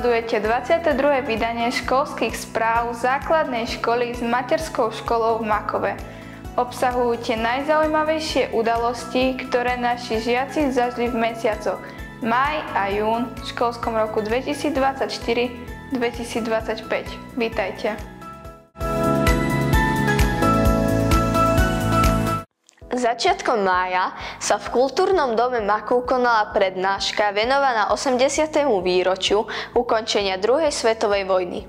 Sledujete 22. vydanie školských správ základnej školy s materskou školou v Makove. Obsahujú tie najzaujímavejšie udalosti, ktoré naši žiaci zažili v mesiacoch máj a jún v školskom roku 2024-2025. Vítajte. Začiatkom mája sa v Kultúrnom dome Makov konala prednáška venovaná 80. výročiu ukončenia druhej svetovej vojny.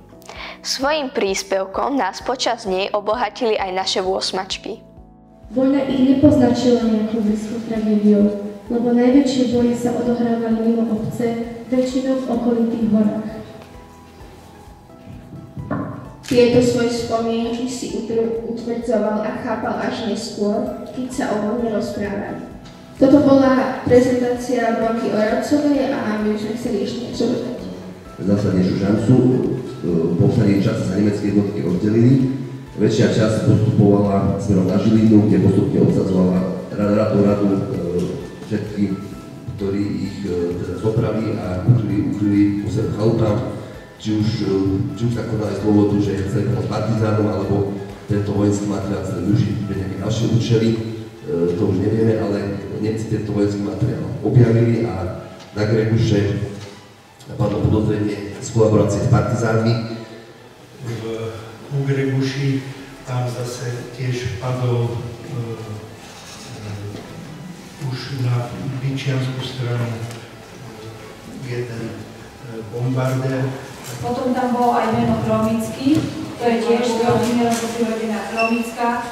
Svojím príspevkom nás počas nej obohatili aj naše vôsmačky. Vojna ich nepoznačila nejakou blízkou tragédiou, lebo najväčšie boje sa odohrávali mimo obce, väčšinou v okolitých horách. Tieto svoje spomienky si utvrdzoval a chápal až neskôr, keď sa o vojne rozprávali. Toto bola prezentácia Blanky Oravcovej a my sme chceli ešte niečo dodať. Zásadnejšiu šancu, v posledný čas sa nemecké jednotky rozdelili. Väčšia časť postupovala smerom na Žilinu, kde postupne obsadzovala radu všetkých, ktorí ich zobrali a ukryli u sebe v chalupách. Či už sa konali z dôvodu, že chceli pomôcť partizánom, alebo tento vojenský materiál chceli využiť pre nejaké ďalšie účely, to už nevieme, ale Nemci tento vojenský materiál objavili a na Grebuše padlo podozrenie z kolaborácie s partizánmi. U Grebuši tam zase tiež padol už na byčiansku stranu jeden bombardér. Potom tam bolo aj meno Chromický, to je tiež rodina Chromická,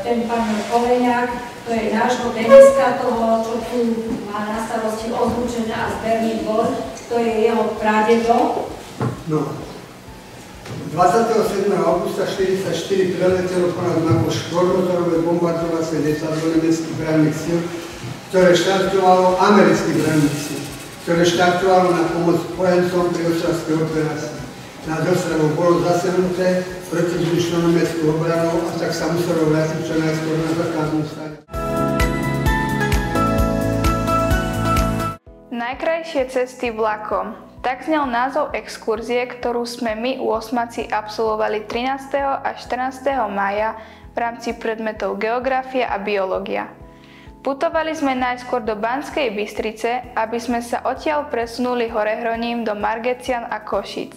ten pán Koleňák, to je nášho Deniska, toho, čo tu má na starosti ozvučené a zberný dvor, to je jeho pradedo. No, 27. augusta 1944 preletelo ponad Makov štvormotorové bombardovacie lietadlo nemeckých branných síl, ktoré štartovalo amerických branných síl, ktoré štartovalo na pomoc spojencom pri ostravskej operácii. Nad Ostravou bolo zasiahnuté protivzdušnou nemeckou obranou a tak sa muselo vrátiť čo najskôr na základnú stáň. Najkrajšie cesty vlakom. Tak znel názov exkurzie, ktorú sme my osmaci absolvovali 13. a 14. mája v rámci predmetov geografia a biológia. Putovali sme najskôr do Banskej Bystrice, aby sme sa odtiaľ presunuli Horehroním do Margecian a Košíc.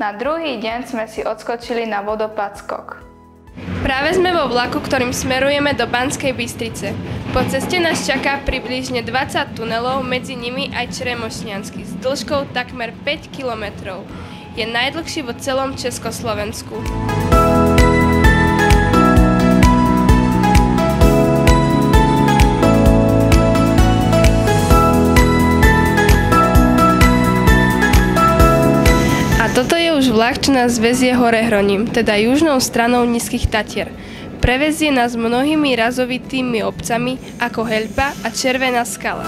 Na druhý deň sme si odskočili na vodopád Skok. Práve sme vo vlaku, ktorým smerujeme do Banskej Bystrice. Po ceste nás čaká približne 20 tunelov, medzi nimi aj Čremošňansky s dĺžkou takmer 5 kilometrov. Je najdlhší vo celom Československu. Toto je už vlak, čo nás vezie Horehroním, teda južnou stranou Nízkych Tatier. Prevezie nás mnohými razovitými obcami ako Heľba a Červená Skala.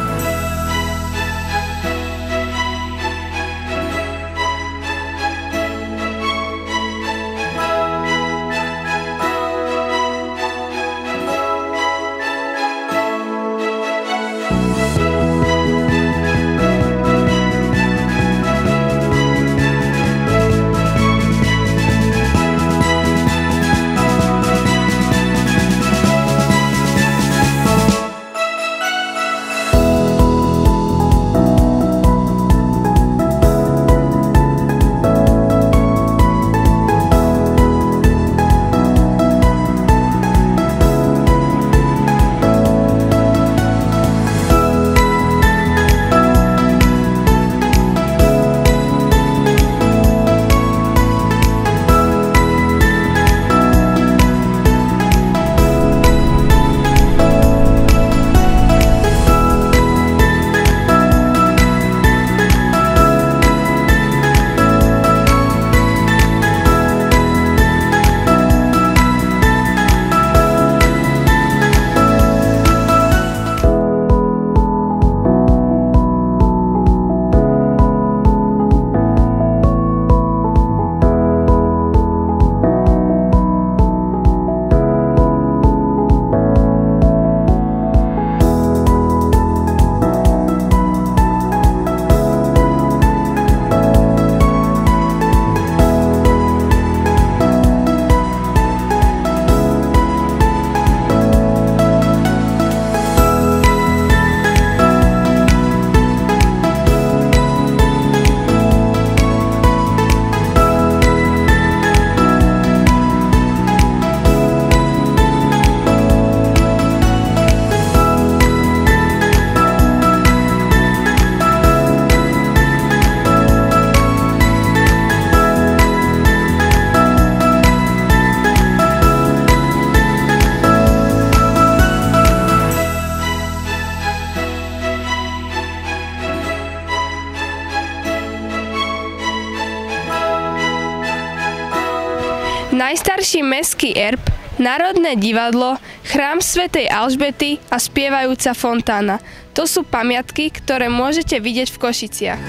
najstarší mestský erb, Národné divadlo, chrám svätej Alžbety a spievajúca fontána. To sú pamiatky, ktoré môžete vidieť v Košiciach.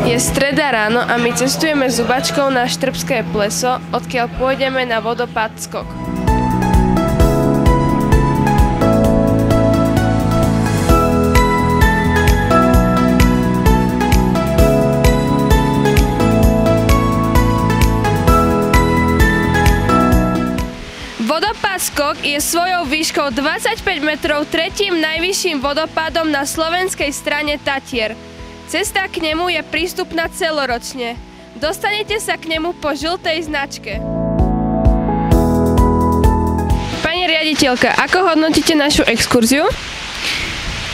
Je streda ráno a my cestujeme zubačkou na Štrbské pleso, odkiaľ pôjdeme na vodopád Skok. Vodopád Skok je svojou výškou 25 metrov tretím najvyšším vodopádom na slovenskej strane Tatier. Cesta k nemu je prístupná celoročne. Dostanete sa k nemu po žltej značke. Pani riaditeľka, ako hodnotíte našu exkurziu?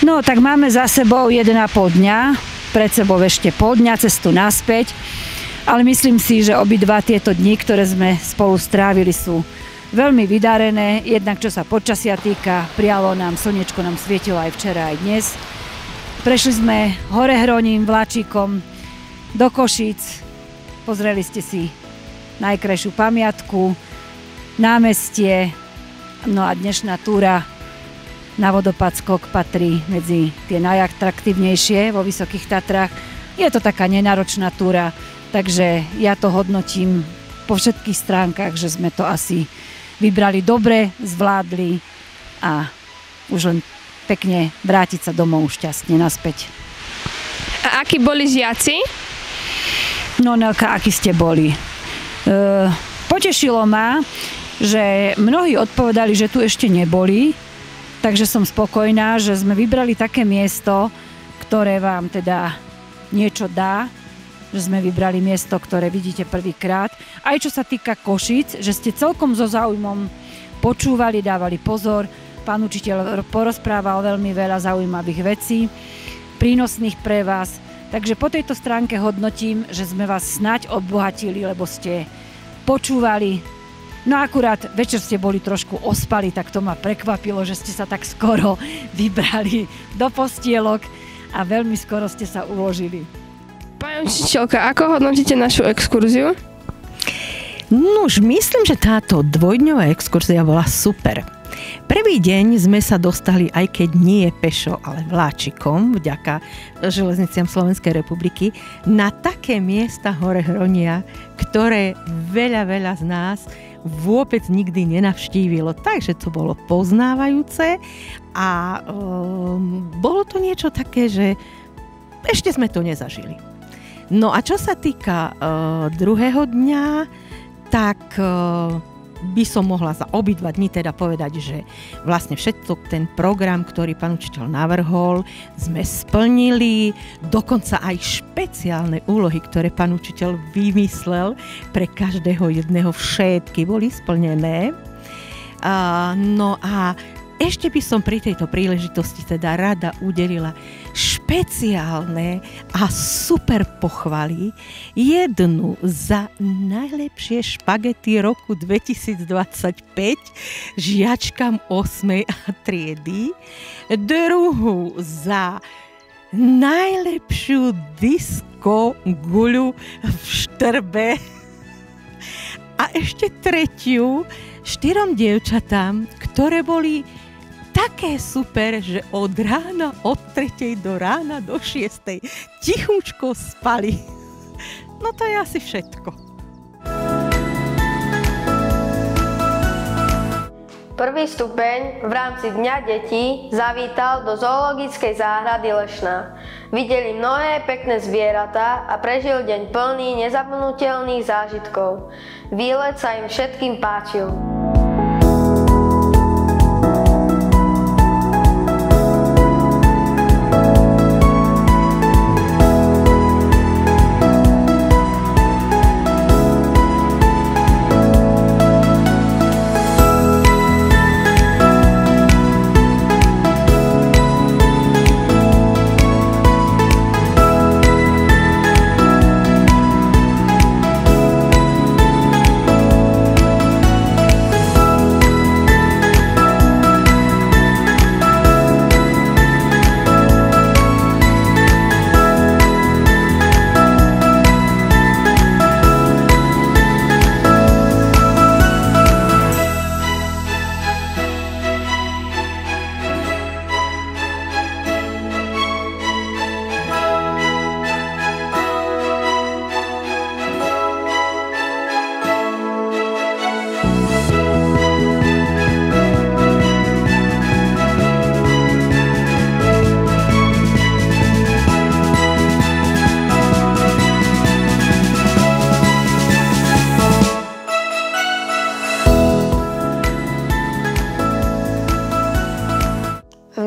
No, tak máme za sebou 1,5 dňa, pred sebou ešte pol dňa cestu naspäť, ale myslím si, že obidva tieto dni, ktoré sme spolu strávili, sú veľmi vydarené, jednak čo sa počasia týka, prialo nám, slnečko nám svietilo aj včera, aj dnes. Prešli sme Horehroním, vláčikom do Košíc, pozreli ste si najkrajšiu pamiatku, námestie, no a dnešná túra na vodopád Skok patrí medzi tie najatraktívnejšie vo Vysokých Tatrách. Je to taká nenáročná túra, takže ja to hodnotím po všetkých stránkach, že sme to asi vybrali dobre, zvládli a už len pekne vrátiť sa domov šťastne naspäť. A akí boli žiaci? No Nelka, akí ste boli? Potešilo ma, že mnohí odpovedali, že tu ešte neboli, takže som spokojná, že sme vybrali také miesto, ktoré vám teda niečo dá, že sme vybrali miesto, ktoré vidíte prvýkrát. Aj čo sa týka Košíc, že ste celkom so záujmom počúvali, dávali pozor. Pán učiteľ porozprával veľmi veľa zaujímavých vecí, prínosných pre vás. Takže po tejto stránke hodnotím, že sme vás snáď obohatili, lebo ste počúvali. No akurát večer ste boli trošku ospali, tak to ma prekvapilo, že ste sa tak skoro vybrali do postielok a veľmi skoro ste sa uložili. Pani učiteľka, ako hodnotíte našu exkurziu? No už myslím, že táto dvojdňová exkurzia bola super. Prvý deň sme sa dostali, aj keď nie pešo, ale vláčikom, vďaka železniciam Slovenskej republiky, na také miesta Horehronia, ktoré veľa z nás vôbec nikdy nenavštívilo. Takže to bolo poznávajúce a bolo to niečo také, že ešte sme to nezažili. No a čo sa týka druhého dňa, tak by som mohla za obidva dni teda povedať, že vlastne všetko ten program, ktorý pán učiteľ navrhol, sme splnili, dokonca aj špeciálne úlohy, ktoré pán učiteľ vymyslel pre každého jedného, všetky boli splnené. No a ešte by som pri tejto príležitosti teda rada udelila špeciálne a super pochvaly. Jednu za najlepšie špagety roku 2025 žiačkam 8. triedy, druhú za najlepšiu disco guľu v Štrbe a ešte tretiu 4 dievčatám, ktoré boli také super, že od 3:00 do rána do 6:00 tichúčko spali. No to je asi všetko. Prvý stupeň v rámci Dňa detí zavítal do zoologickej záhrady Lešná. Videli mnohé pekné zvieratá a prežil deň plný nezabudnutelných zážitkov. Výlet sa im všetkým páčil.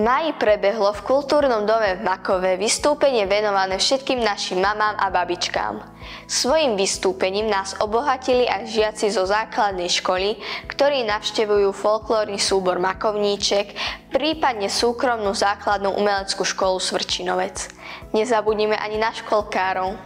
máji prebehlo v Kultúrnom dome v Makove vystúpenie venované všetkým našim mamám a babičkám. Svojím vystúpením nás obohatili aj žiaci zo základnej školy, ktorí navštevujú folklórny súbor Makovníček, prípadne súkromnú základnú umeleckú školu Svrčinovec. Nezabudnime ani na školkárov.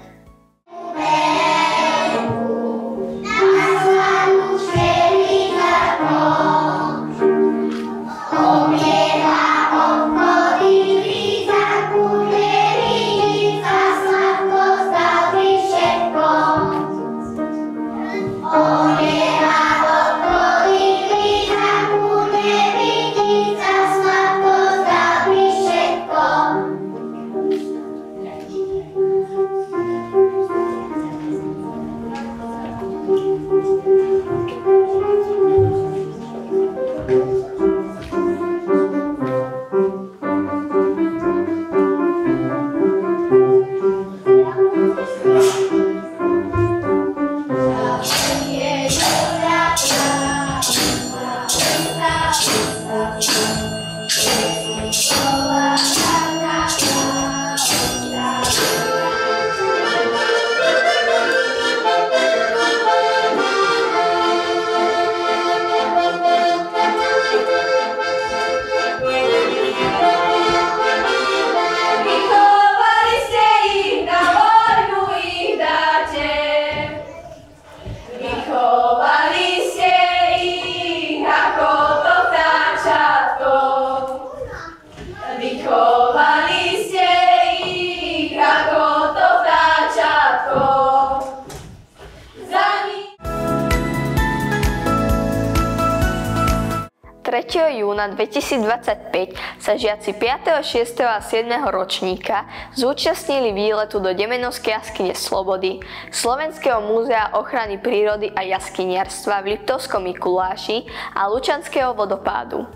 Júna 2025 sa žiaci 5., 6. a 7. ročníka zúčastnili výletu do Demenovskej jaskyne Slobody, Slovenského múzea ochrany prírody a jaskyniarstva v Liptovskom Mikuláši a Lučanského vodopádu.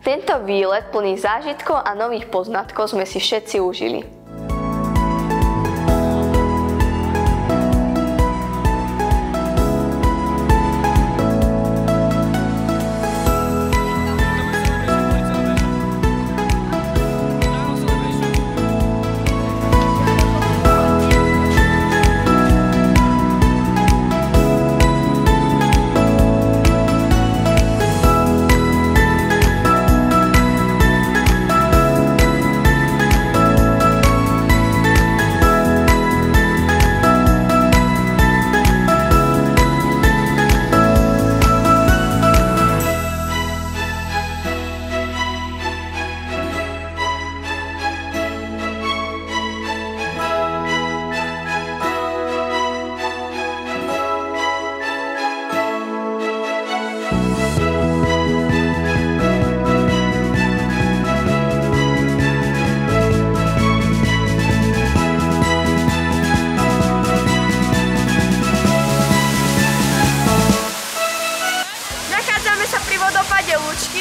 Tento výlet plný zážitkov a nových poznatkov sme si všetci užili.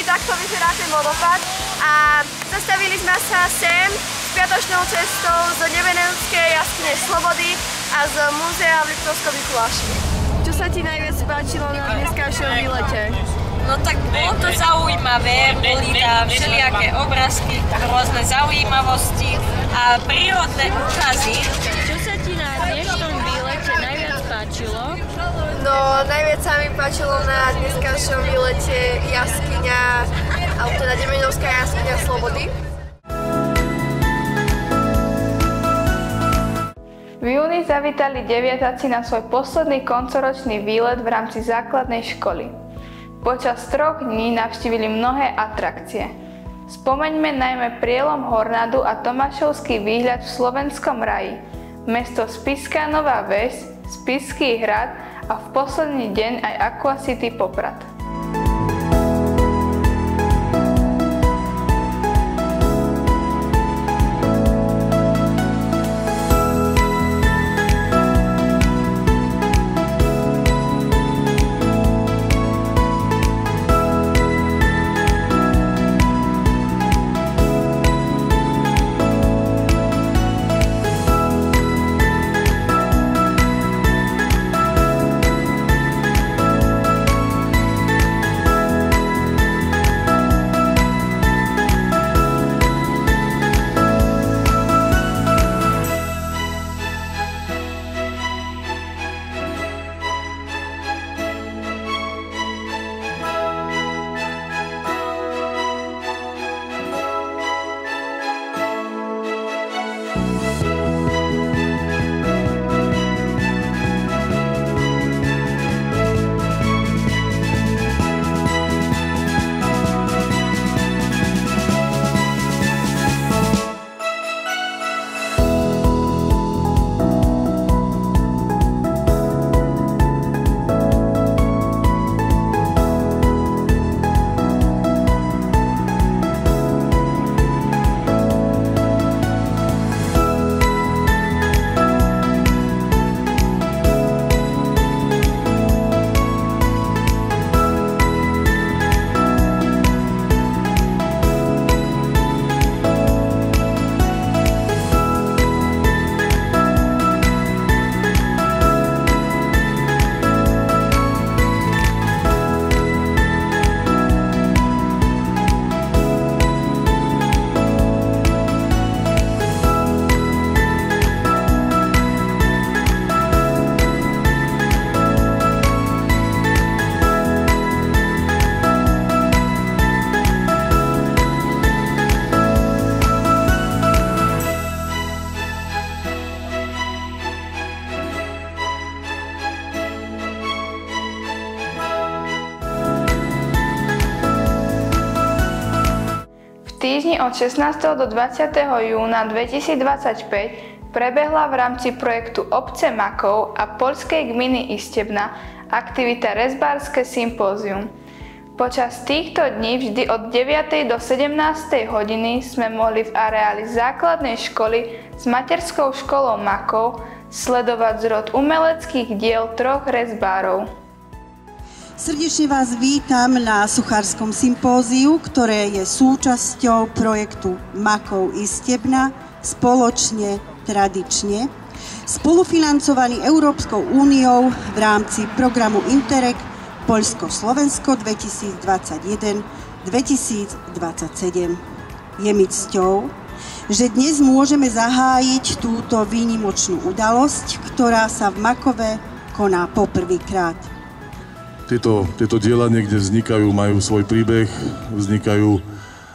Takto vyzerá ten vodopád a zastavili sme sa sem s piatočnou cestou z Demenovskej jaskyne Slobody a z múzea v Liptovskom Mikuláši. Čo sa ti najviac páčilo na dneskajšom výlete? No tak bolo to zaujímavé, boli tam všelijaké obrázky, rôzne zaujímavosti a prírodné ukazy. Čo sa ti na dnešnom výlete najviac páčilo? No, najviac sa mi páčilo na dneskajšom výlete jaskyňa, alebo teda Demenovská jaskyňa Slobody. V júni zavítali deviatáci na svoj posledný koncoročný výlet v rámci základnej školy. Počas 3 dní navštívili mnohé atrakcie. Spomeňme najmä prielom Hornádu a Tomášovský výhľad v Slovenskom raji, mesto Spišská Nová Ves, Spišský hrad a v posledný deň aj Aquacity Poprad. týždni od 16. do 20. júna 2025 prebehla v rámci projektu Obce Makov a poľskej gminy Istebna aktivita Rezbárske sympózium. Počas týchto dní vždy od 9. do 17. hodiny sme mohli v areáli základnej školy s materskou školou Makov sledovať zrod umeleckých diel troch rezbárov. Srdečne vás vítam na Suchárskom sympóziu, ktoré je súčasťou projektu Makov Istebna spoločne, tradične, spolufinancovaný Európskou úniou v rámci programu Interreg Poľsko-Slovensko 2021-2027. Je mi cťou, že dnes môžeme zahájiť túto výnimočnú udalosť, ktorá sa v Makove koná poprvýkrát. Tieto diela niekde vznikajú, majú svoj príbeh, vznikajú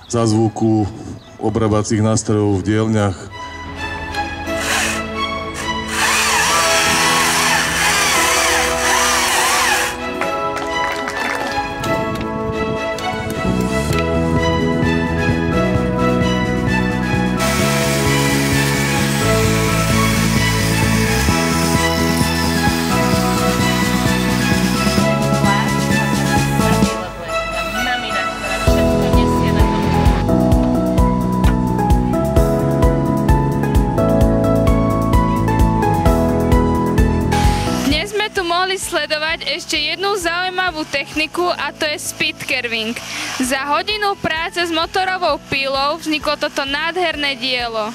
za zvuku obrábacích nástrojov v dielňach. Sledovať ešte jednu zaujímavú techniku a to je speed carving. Za hodinu práce s motorovou pílou vzniklo toto nádherné dielo.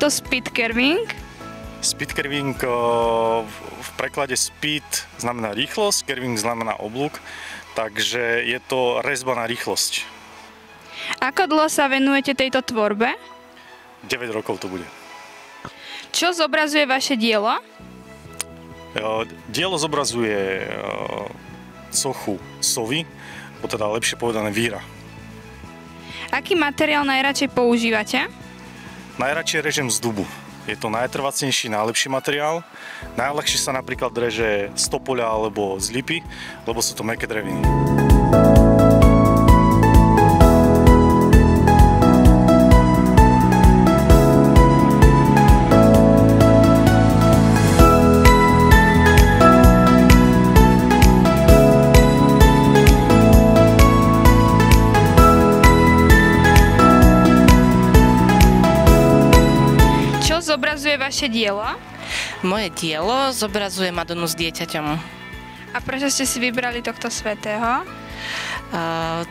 Speed carving? Speed carving v preklade speed znamená rýchlosť, carving znamená oblúk, takže je to rezba na rýchlosť. Ako dlho sa venujete tejto tvorbe? 9 rokov to bude. Čo zobrazuje vaše dielo? Dielo zobrazuje sochu sovy, teda lepšie povedané víra. Aký materiál najradšej používate? Najradšej režem z dubu. Je to najtrvácnejší, najlepší materiál. Najľahšie sa napríklad reže z topoľa alebo z lipy, lebo sú to mäkké dreviny. Zobrazuje vaše dielo? Moje dielo zobrazuje Madonu s dieťaťom. A prečo ste si vybrali tohto svätého?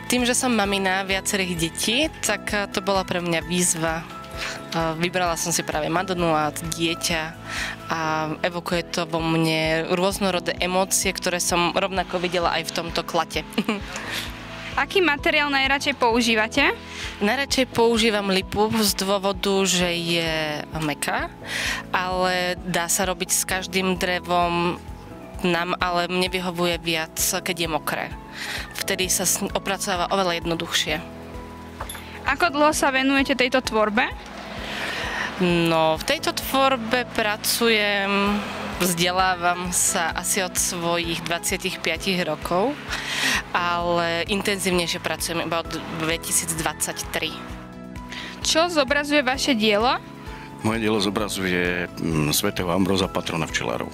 Tým, že som mamina viacerých detí, tak to bola pre mňa výzva. Vybrala som si práve Madonu a dieťa a evokuje to vo mne rôznorodé emócie, ktoré som rovnako videla aj v tomto klate. Aký materiál najradšej používate? Najradšej používam lipu z dôvodu, že je mäkká, ale dá sa robiť s každým drevom, ale mne vyhovuje viac, keď je mokré. Vtedy sa opracováva oveľa jednoduchšie. Ako dlho sa venujete tejto tvorbe? No, v tejto tvorbe pracujem, vzdelávam sa asi od svojich 25 rokov, ale intenzívnejšie pracujem iba od 2023. Čo zobrazuje vaše dielo? Moje dielo zobrazuje svätého Ambróza, patrona včelárov.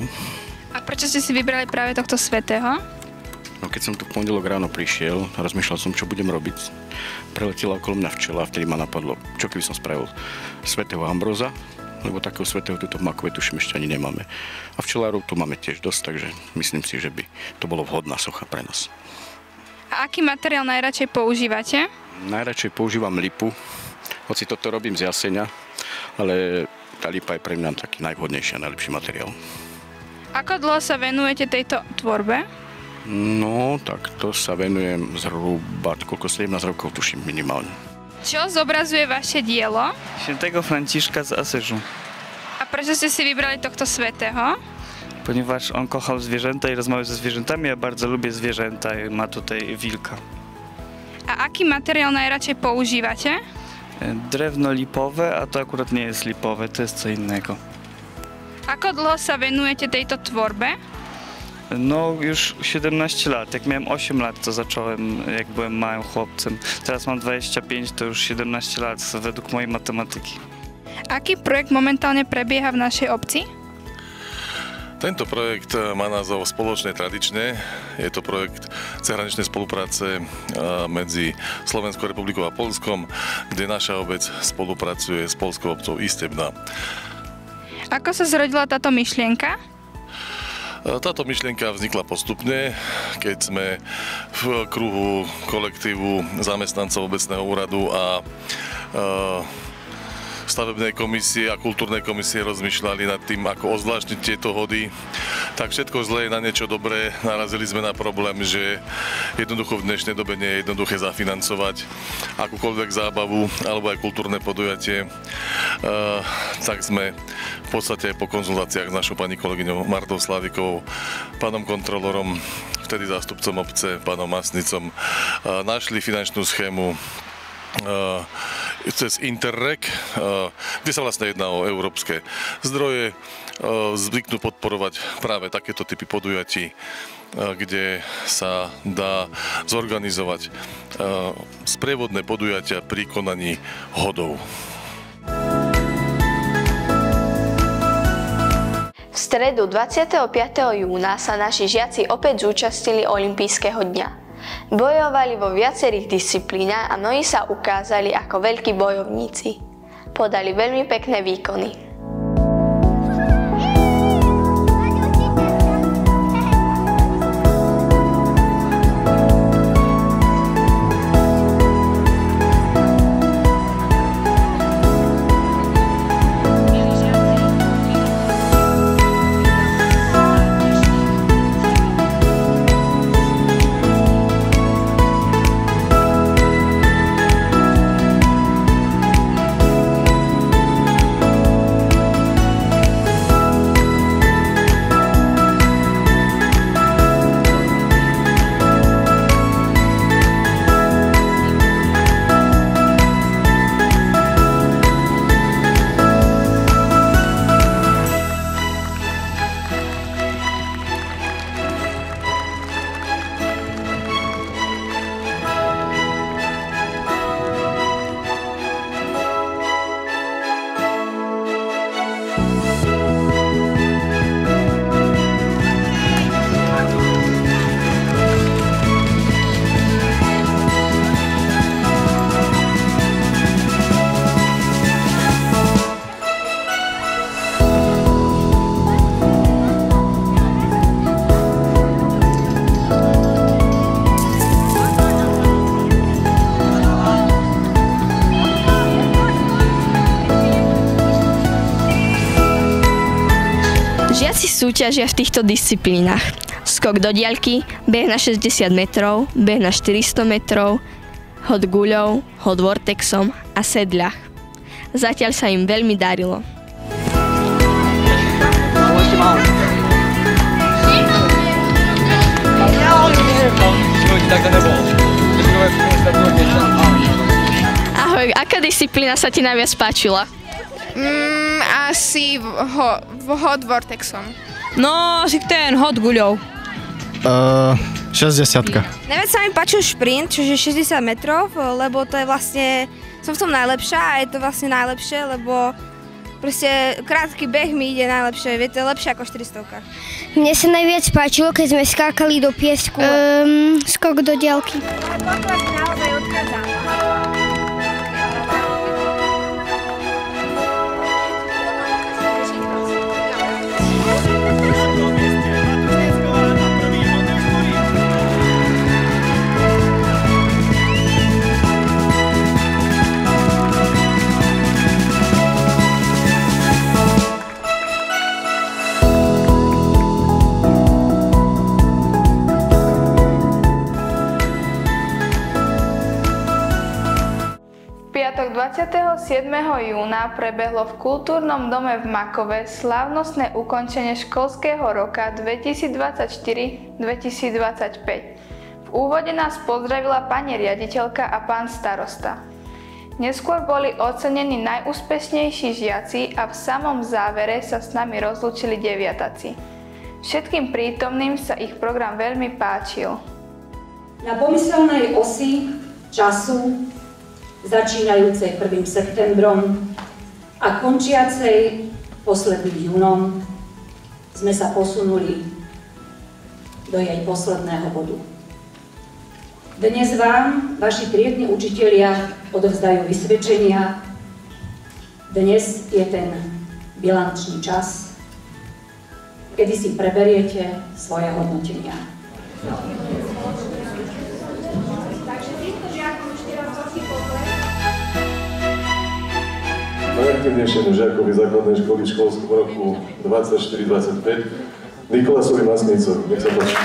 A prečo ste si vybrali práve tohto svätého? No, keď som tu v pondelok ráno prišiel, rozmýšľal som, čo budem robiť. Preletela okolo mňa včela a vtedy ma napadlo, čo keby som spravil svätého Ambróza, lebo takého svätého tuto v Makove tuším ešte ani nemáme. A včelárov tu máme tiež dosť, takže myslím si, že by to bolo vhodná socha pre nás. A aký materiál najradšej používate? Najradšej používam lipu, hoci toto robím z jaseňa, ale tá lipa je pre mňa taký najvhodnejší a najlepší materiál. Ako dlho sa venujete tejto tvorbe? No, tak to sa venujem zhruba, koľko 17 rokov tuším minimálne. Čo zobrazuje vaše dielo? Świętego Franciszka z Asyżu. A prečo ste si vybrali tohto svätého? Ponieważ on kochał zwierzęta i rozmawiał ze zwierzętami, ja bardzo lubię zwierzęta i ma tutaj wilka. A aký materiál najradšej používate? Drewno lipowe, a to akurat nie jest lipowe, to jest co innego. Ako dlho sa venujete tejto tvorbe? No już 17 lat, jak miałem 8 lat to zacząłem, jak byłem małym chłopcem. Teraz mam 25, to już 17 lat według mojej matematyki. Aký projekt momentálne prebieha v našej obci? Tento projekt má názov Spoločné tradičné. Je to projekt cezhraničnej spolupráce medzi Slovenskou republikou a Poľskom, kde naša obec spolupracuje s poľskou obcov Istebna. Ako sa zrodila táto myšlienka? Táto myšlienka vznikla postupne, keď sme v kruhu kolektívu zamestnancov obecného úradu a stavebnej komisie a kultúrnej komisie rozmýšľali nad tým, ako ozvláštniť tieto hody. Tak všetko zlé na niečo dobré. Narazili sme na problém, že jednoducho v dnešnej dobe nie je jednoduché zafinancovať akúkoľvek zábavu alebo aj kultúrne podujatie. Tak sme v podstate po konzultáciách s našou pani kolegyňou Martou Slavikovou, pánom kontrolorom, vtedy zástupcom obce, pánom Masnicom, našli finančnú schému cez Interreg, kde sa vlastne jedná o európske zdroje. Zvyknú podporovať práve takéto typy podujatí, kde sa dá zorganizovať sprievodné podujatia pri konaní hodov. V stredu 25. júna sa naši žiaci opäť zúčastnili olympijského dňa. Bojovali vo viacerých disciplínach a mnohí sa ukázali ako veľkí bojovníci. Podali veľmi pekné výkony. Žiaci súťažia v týchto disciplínach. Skok do diaľky, beh na 60 metrov, beh na 400 metrov, hod guľou, hod vortexom a sedľach. Zatiaľ sa im veľmi darilo. Ahoj, aká disciplína sa ti najviac páčila? Asi Hot Vortexom. No, asi ten Hot guľou. 60. Najviac sa mi páčil šprint, čiže 60 metrov, lebo to je vlastne, som v tom najlepšia a je to vlastne najlepšie, lebo proste krátky beh mi ide najlepšie, je to lepšie ako 400. Mne sa najviac páčilo, keď sme skákali do piesku. Skok do diaľky. Piatok 27. júna prebehlo v Kultúrnom dome v Makove slávnostné ukončenie školského roka 2024-2025. V úvode nás pozdravila pani riaditeľka a pán starosta. Neskôr boli ocenení najúspešnejší žiaci a v samom závere sa s nami rozlúčili deviataci. Všetkým prítomným sa ich program veľmi páčil. Na pomyselnej osi času začínajúcej 1. septembrom a končiacej posledným júnom sme sa posunuli do jej posledného bodu. Dnes vám vaši triedni učitelia odovzdajú vysvedčenia. Dnes je ten bilančný čas, kedy si preberiete svoje hodnotenia. Najaktívnejšiemu žiakovi základnej školy v školskom roku 24-25 Nikolasovi Masnicu. Nech sa páči.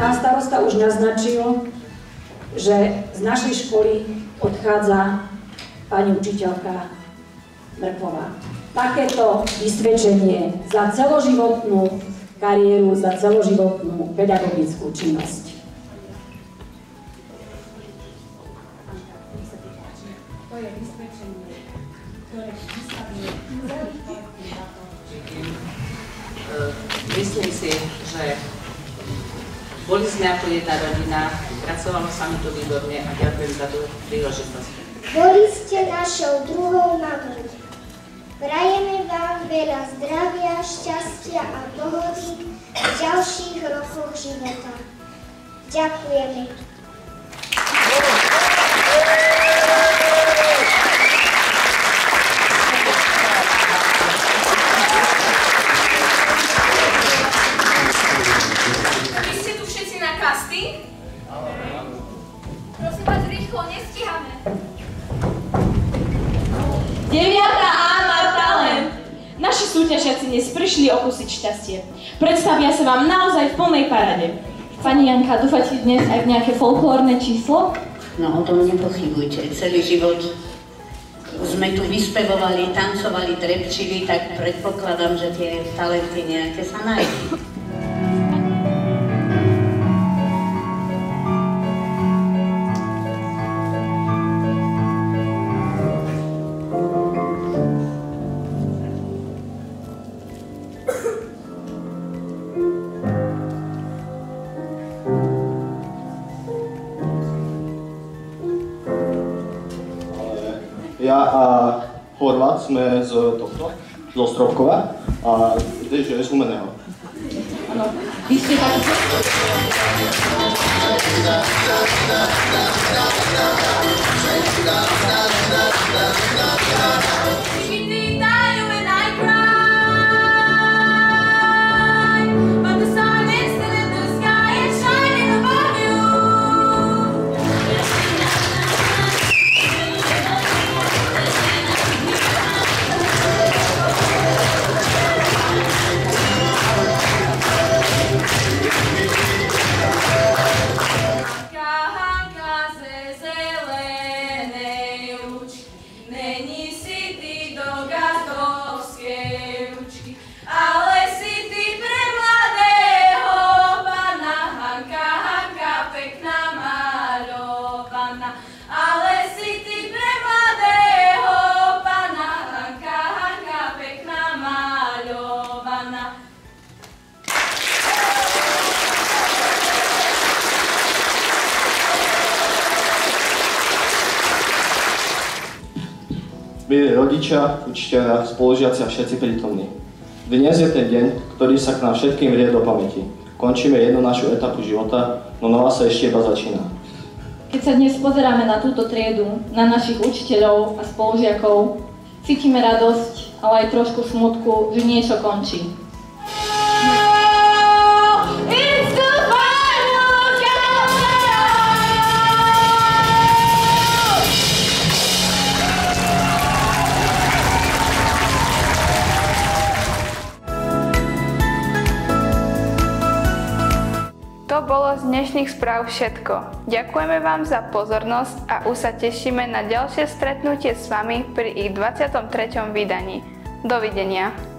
Pán starosta už naznačil, že z našej školy odchádza pani učiteľka Mrkvová. Takéto vysvedčenie za celoživotnú kariéru, za celoživotnú pedagogickú činnosť. Myslím si, že boli sme ako jedna rodina, pracovalo sa mi to výborne a ďakujem za tú príležitosť. Boli ste našou druhou mamou. Prajeme vám veľa zdravia, šťastia a pohody v ďalších rokoch života. Ďakujeme. Prosím vás, rýchlo, nestíhame. 9. A má talent. Naši súťažiaci dnes prišli okúsiť šťastie. Predstavia sa vám naozaj v plnej parade. Pani Janka, dúfate dnes aj v nejaké folklórne číslo? No, o tom nepochybujte. Celý život sme tu vyspevovali, tancovali, trepčili, tak predpokladám, že tie talenty nejaké sa nájdú. Ja a Horvát sme z tohto, z Ostrovkova a Dežo je z Humeného. Áno, vy ste taký... milí rodičia, učiteľia, spolužiaci a všetci prítomní. Dnes je ten deň, ktorý sa k nám všetkým vrie do pamäti. Končíme jednu našu etapu života, no nová sa ešte iba začína. Keď sa dnes pozeráme na túto triedu, na našich učiteľov a spolužiakov, cítime radosť, ale aj trošku smutku, že niečo končí. To bolo z dnešných správ všetko. Ďakujeme vám za pozornosť a už sa tešíme na ďalšie stretnutie s vami pri ich 23. vydaní. Dovidenia.